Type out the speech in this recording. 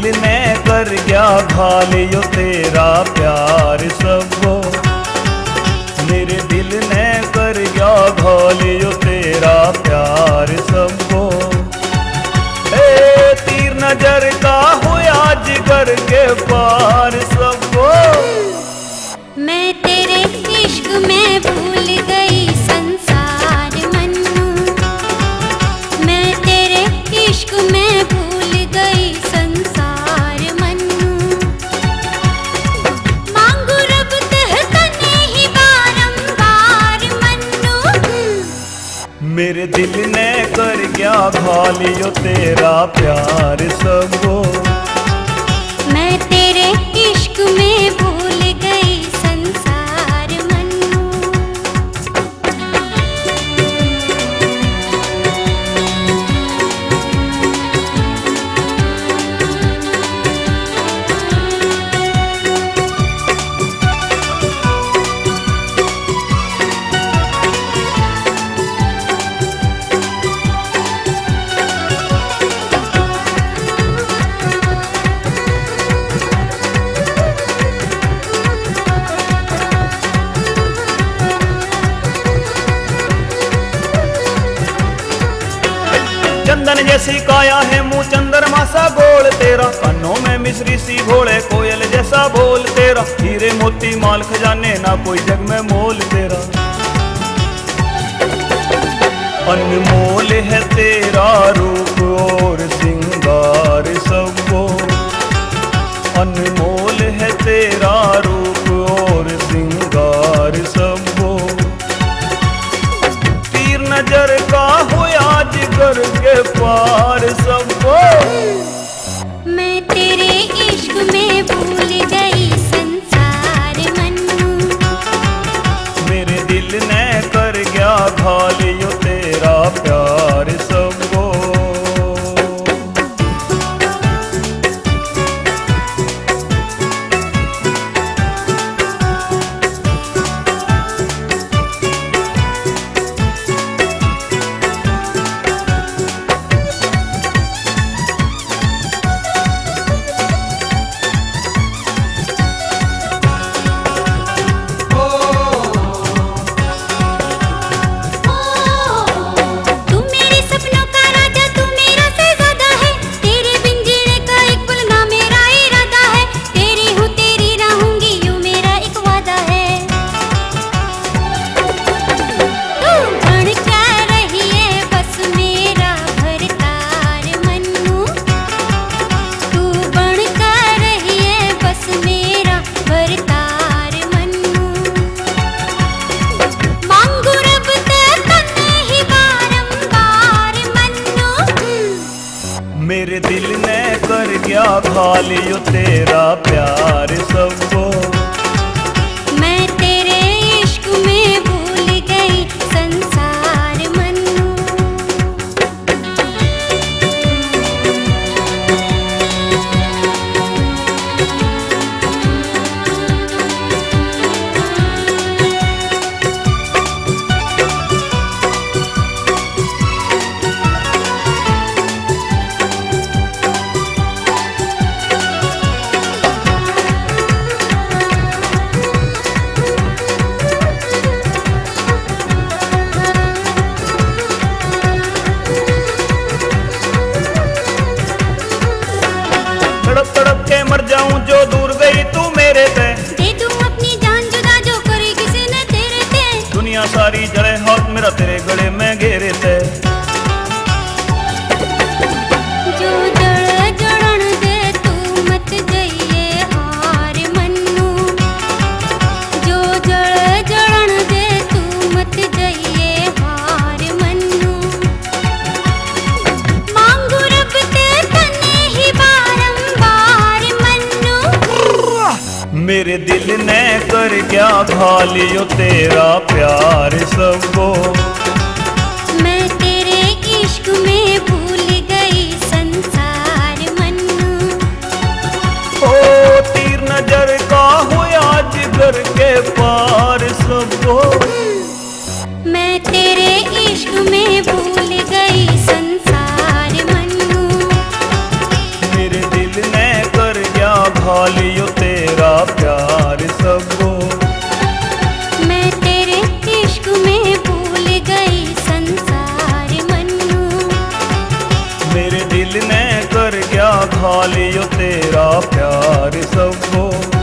दिल ने कर गया घालियो तेरा प्यार सबो, मेरे दिल ने कर गया घालियो तेरा प्यार सबो। तीर नजर का हुआ जिगर के पार सबो। मैं तेरे इश्क में भूल गई संसार मन्नू, मैं तेरे इश्क में भूल गई संसार मन्नू। मांगू रब तने ही बारंबार मन्नू, मेरे दिल ने कर गया घालियो तेरा प्यार सबो। मैं तेरे इश्क में भूल गई संसार मन्नू। चंदन जैसी काया है मुंह चंद्रमा सा गोल तेरा, कानों में मिश्री सी घोड़े कोयल जैसा बोल तेरा। हीरे मोती माल खजाने ना कोई जग में मोल तेरा, अनमोल है तेरा रूप और सिंगार सबो। अनमोल है तेरा रूप और सिंगार सबो। तीर नजर का हुआ जिगर के पार सबो। मैं तेरे इश्क में भूल गई संसार मन्नू, मेरे दिल ने कर गया घालियो तेरा प्यार सबो। मेरे दिल ने कर गया घालियो तेरा प्यार सबो। मैं तेरे इश्क में भूल गई संसार मन्नू। तड़प तड़प के मर जाऊं जो दूर गई तू मेरे से, दे दूं अपनी जान जुदा जो करी किसी ने तेरे से। दुनिया सारी जड़े हाथ मेरा तेरे गले में घेरे थे। जो जड़ जड़न दे तू मत जाइए हार मन्नू, जो जड़ जड़न दे तू मत जाइए हार मन्नू। मांगू रब ते तने ही बारंबार मन्नू, मेरे दिल ने कर गया घालियो तेरा प्यार सबो। मैं तेरे इश्क में भूल गई संसार मन्नू। ओ तीर नजर का हुआ जिगर के पार सबो। मैं तेरे इश्क में भूल गई संसार मन्नू, मेरे दिल ने दिल ने कर गया घालियो तेरा प्यार सबको।